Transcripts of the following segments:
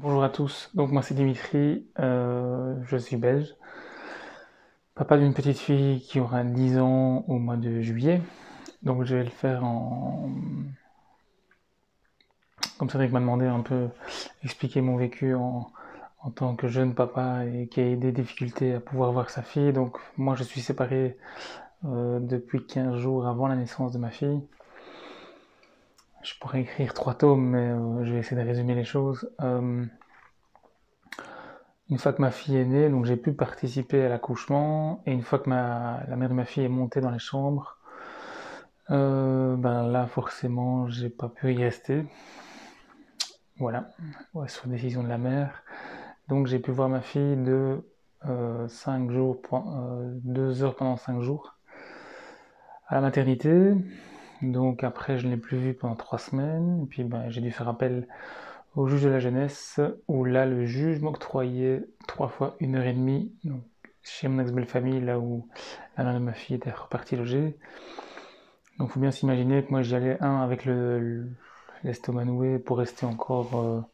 Bonjour à tous, donc moi c'est Dimitri, je suis belge, papa d'une petite fille qui aura 10 ans au mois de juillet, donc je vais le faire comme Cédric m'a demandé, un peu expliquer mon vécu en tant que jeune papa et qui a eu des difficultés à pouvoir voir sa fille. Donc moi je suis séparé depuis 15 jours avant la naissance de ma fille. Je pourrais écrire 3 tomes, mais je vais essayer de résumer les choses. Une fois que ma fille est née, donc j'ai pu participer à l'accouchement, et une fois que la mère de ma fille est montée dans les chambres, ben là forcément j'ai pas pu y rester. Voilà, ouais, sur décision de la mère. Donc j'ai pu voir ma fille de 5 jours, 2 heures pendant 5 jours à la maternité. Donc après je ne l'ai plus vue pendant 3 semaines, et puis ben, j'ai dû faire appel au juge de la jeunesse, où là le juge m'octroyait 3 fois 1 heure et demie, donc, chez mon ex-belle-famille, là où la mère de ma fille était repartie loger. Donc faut bien s'imaginer que moi j'y allais avec l'estomac noué pour rester encore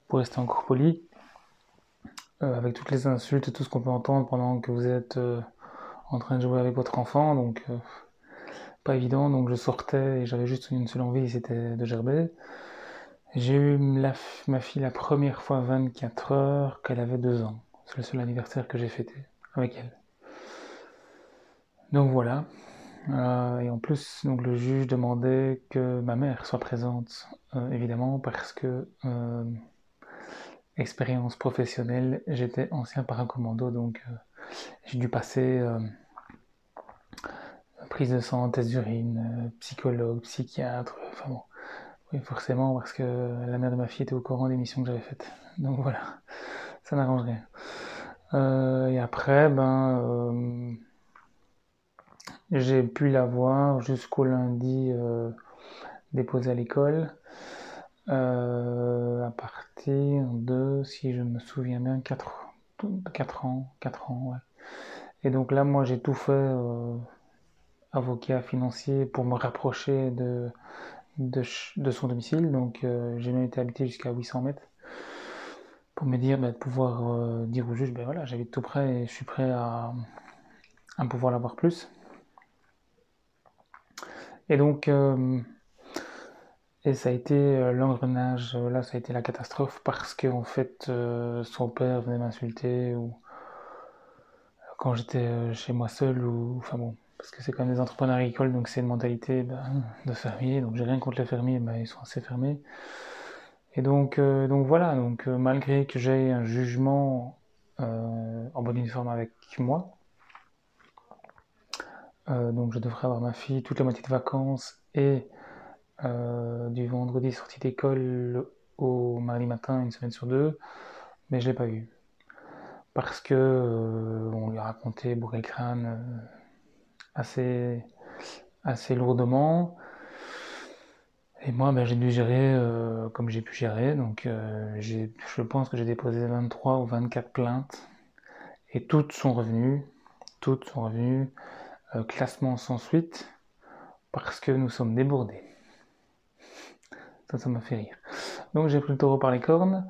poli, avec toutes les insultes et tout ce qu'on peut entendre pendant que vous êtes en train de jouer avec votre enfant, donc pas évident. Donc je sortais et j'avais juste une seule envie, c'était de gerber. J'ai eu ma fille la première fois 24 heures qu'elle avait 2 ans. C'est le seul anniversaire que j'ai fêté avec elle. Donc voilà. Et en plus, donc le juge demandait que ma mère soit présente, évidemment, parce que expérience professionnelle, j'étais ancien paracommando, donc j'ai dû passer prise de sang, test d'urine, psychologue, psychiatre, enfin bon, oui, forcément, parce que la mère de ma fille était au courant des missions que j'avais faites. Donc voilà, ça n'arrange rien. Et après, j'ai pu la voir jusqu'au lundi déposé à l'école. À partir de, si je me souviens bien, 4 ans, ouais. Et donc là, moi, j'ai tout fait, avocat financier, pour me rapprocher de son domicile. Donc j'ai même été habité jusqu'à 800 mètres pour me dire, de pouvoir dire au juge, ben voilà, j'habite tout près et je suis prêt à pouvoir l'avoir plus. Et donc, et ça a été l'engrenage, là ça a été la catastrophe parce que en fait son père venait m'insulter ou quand j'étais chez moi seul, ou enfin bon, parce que c'est quand même des entrepreneurs agricoles, donc c'est une mentalité de fermier, donc j'ai rien contre les fermiers, mais ils sont assez fermés. Et donc voilà, donc malgré que j'ai un jugement en bonne uniforme avec moi, donc je devrais avoir ma fille toute la moitié de vacances et du vendredi sortie d'école au mardi matin, une semaine sur deux, mais je l'ai pas eu. Parce que on lui a raconté bourré le crâne assez, assez lourdement. Et moi, j'ai dû gérer comme j'ai pu gérer. Donc, je pense que j'ai déposé 23 ou 24 plaintes. Et toutes sont revenues. Toutes sont revenues. Classement sans suite. Parce que nous sommes débordés. Ça m'a fait rire. Donc, j'ai pris le taureau par les cornes.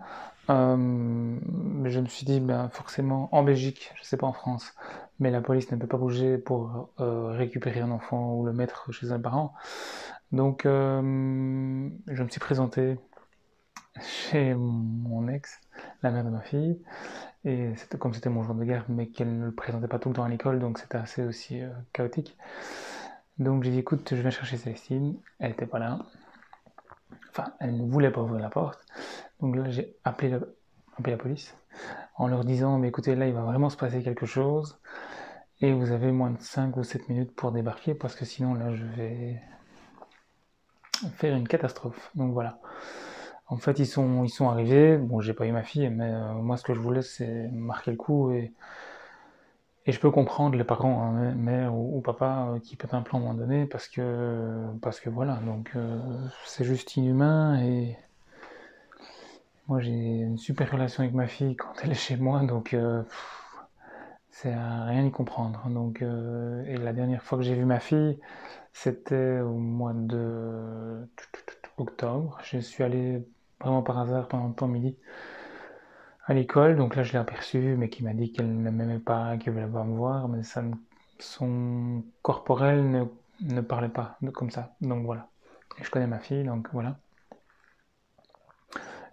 Je me suis dit, forcément, en Belgique, je sais pas en France, mais la police ne peut pas bouger pour récupérer un enfant ou le mettre chez un parent. Donc, je me suis présenté chez mon ex, la mère de ma fille, et comme c'était mon jour de guerre, mais qu'elle ne le présentait pas tout le temps à l'école, donc c'était assez aussi chaotique. Donc j'ai dit, écoute, je viens chercher Célestine, elle n'était pas là, enfin, elle ne voulait pas ouvrir la porte, donc là j'ai appelé la police, en leur disant, mais écoutez, là il va vraiment se passer quelque chose, et vous avez moins de 5 ou 7 minutes pour débarquer, parce que sinon là je vais faire une catastrophe. Donc voilà. En fait, ils sont arrivés. Bon, j'ai pas eu ma fille, mais moi, ce que je voulais, c'est marquer le coup. Et je peux comprendre les parents, hein, mère ou papa, qui pètent un plan à un moment donné, parce que voilà. Donc, c'est juste inhumain. Et moi, j'ai une super relation avec ma fille quand elle est chez moi, donc c'est à rien y comprendre. Donc, et la dernière fois que j'ai vu ma fille, c'était au mois de octobre. Je suis allé vraiment par hasard pendant le temps midi à l'école. Donc là, je l'ai aperçue, mais qui m'a dit qu'elle ne m'aimait pas, qu'elle voulait pas me voir, mais son corporel ne parlait pas comme ça. Donc voilà. Et je connais ma fille, donc voilà.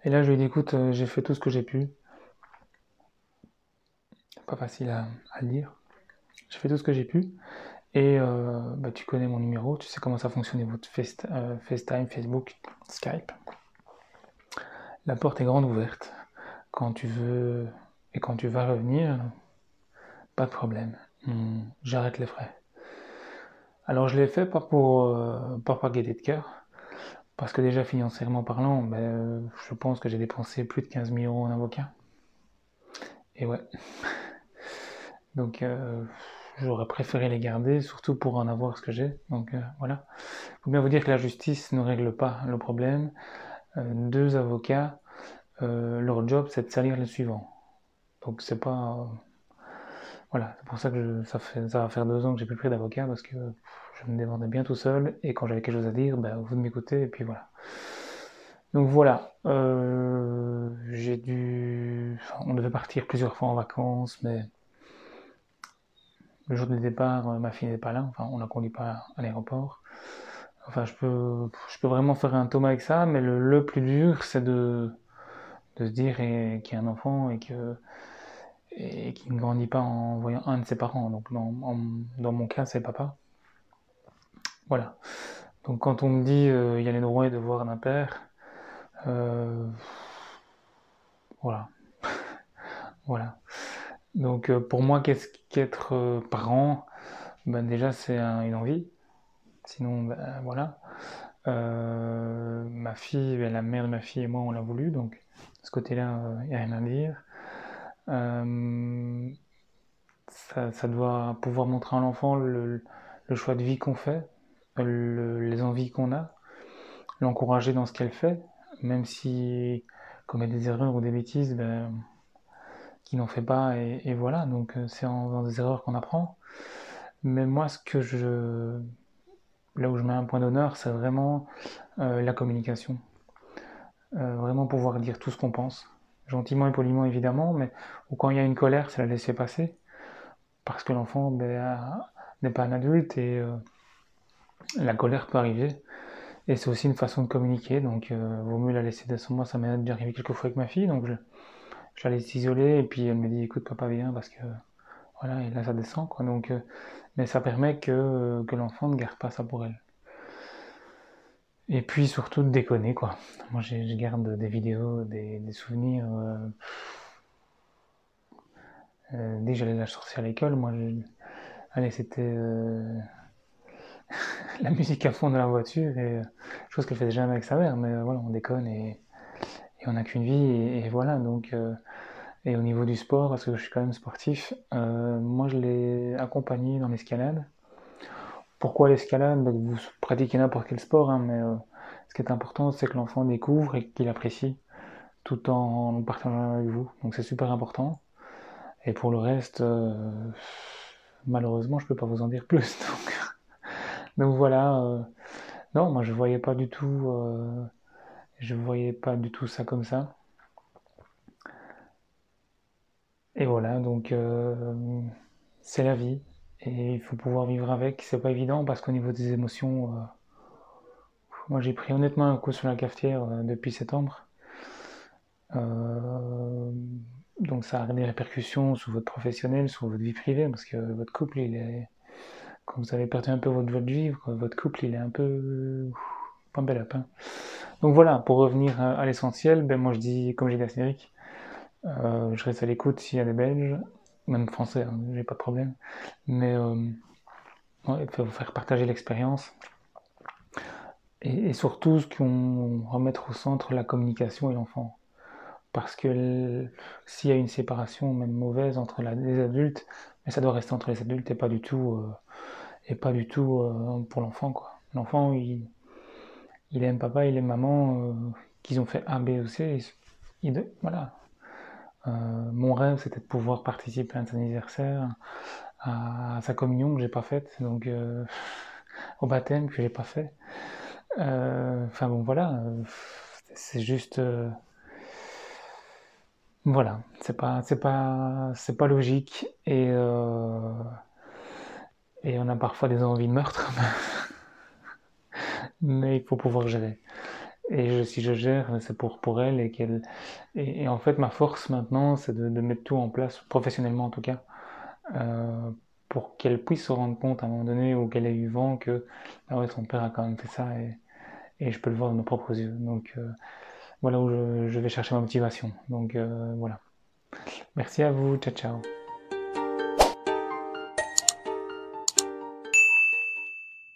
Et là, je lui ai dit, écoute, j'ai fait tout ce que j'ai pu. Pas facile à le dire. J'ai fait tout ce que j'ai pu. Et tu connais mon numéro, tu sais comment ça fonctionne, votre FaceTime, Facebook, Skype. La porte est grande ouverte. Quand tu veux et quand tu vas revenir, pas de problème. J'arrête les frais. Alors je l'ai fait pas par gaieté de cœur, parce que déjà financièrement parlant, je pense que j'ai dépensé plus de 15 000 euros en avocat. Et ouais. Donc j'aurais préféré les garder, surtout pour en avoir ce que j'ai. Donc voilà. Il faut bien vous dire que la justice ne règle pas le problème. Deux avocats, leur job c'est de salir les suivants. Donc c'est pas... voilà, c'est pour ça que ça va faire 2 ans que j'ai plus pris d'avocat, parce que je me défendais bien tout seul, et quand j'avais quelque chose à dire, vous de m'écouter, et puis voilà. Donc voilà, on devait partir plusieurs fois en vacances, mais le jour du départ, ma fille n'était pas là, enfin on la conduit pas à l'aéroport. Enfin je peux vraiment faire un tome avec ça, mais le plus dur c'est de se dire qu'il y a un enfant et qui ne grandit pas en voyant un de ses parents. Donc dans mon cas c'est papa. Voilà. Donc quand on me dit il y a les droits et devoirs d'un père, euh, voilà. Voilà. Donc pour moi, qu'est-ce qu'être parent? Déjà c'est une envie. Sinon, voilà. Ma fille, la mère de ma fille et moi, on l'a voulu, donc de ce côté-là, il n'y a rien à dire. Euh, ça doit pouvoir montrer à l'enfant le choix de vie qu'on fait, les envies qu'on a, l'encourager dans ce qu'elle fait, même si commet des erreurs ou des bêtises, qu'il n'en fait pas, et voilà. Donc c'est en faisant des erreurs qu'on apprend. Mais moi, là où je mets un point d'honneur, c'est vraiment la communication. Vraiment pouvoir dire tout ce qu'on pense, gentiment et poliment évidemment, mais ou quand il y a une colère, c'est la laisser passer, parce que l'enfant n'est pas un adulte, et la colère peut arriver. Et c'est aussi une façon de communiquer, donc vaut mieux la laisser descendre. Moi, ça m'est déjà arrivé quelques fois avec ma fille, donc je la laisse isoler, et puis elle me dit écoute papa viens, parce que voilà, et là ça descend quoi. Donc mais ça permet que l'enfant ne garde pas ça pour elle. Et puis surtout de déconner quoi. Moi je garde des vidéos, des souvenirs. Dès que j'allais la sortir à l'école, allez, c'était la musique à fond dans la voiture, et chose qu'elle faisait jamais avec sa mère, mais voilà, on déconne, et on n'a qu'une vie, et voilà. Donc et au niveau du sport, parce que je suis quand même sportif, moi je l'ai accompagné dans l'escalade. Pourquoi l'escalade? Vous pratiquez n'importe quel sport, hein, mais ce qui est important, c'est que l'enfant découvre et qu'il apprécie, tout en partageant avec vous. Donc c'est super important. Et pour le reste, malheureusement, je peux pas vous en dire plus. Donc voilà. Non, moi je voyais pas du tout ça comme ça. Et voilà, donc c'est la vie, et il faut pouvoir vivre avec. C'est pas évident parce qu'au niveau des émotions, moi j'ai pris honnêtement un coup sur la cafetière depuis septembre. Euh, donc ça a des répercussions sur votre professionnel, sur votre vie privée, parce que votre couple, quand vous avez perdu un peu votre vie, votre couple, il est un peu pas bel lapin. Donc voilà, pour revenir à l'essentiel, moi je dis, comme j'ai dit à Cédric, je reste à l'écoute s'il y a des Belges, même français, hein, j'ai pas de problème. Mais ouais, il faut faire partager l'expérience. Et surtout, ce qu'on remettre au centre la communication et l'enfant. Parce que s'il y a une séparation, même mauvaise, entre les adultes, mais ça doit rester entre les adultes, et pas du tout pour l'enfant, quoi. L'enfant, il aime papa, il aime maman, qu'ils ont fait A, B ou C. Voilà. Mon rêve, c'était de pouvoir participer à son anniversaire, à sa communion que j'ai pas faite, donc au baptême que j'ai pas fait. Enfin bon, voilà. c'est juste, voilà, c'est pas logique et on a parfois des envies de meurtre, mais il faut pouvoir gérer. Et si je gère, c'est pour elle et en fait ma force maintenant, c'est de mettre tout en place, professionnellement en tout cas, euh, pour qu'elle puisse se rendre compte à un moment donné ou qu'elle ait eu vent que ah ouais, son père a quand même fait ça et je peux le voir de mes propres yeux. Donc voilà où je vais chercher ma motivation. Donc voilà. Merci à vous, ciao ciao.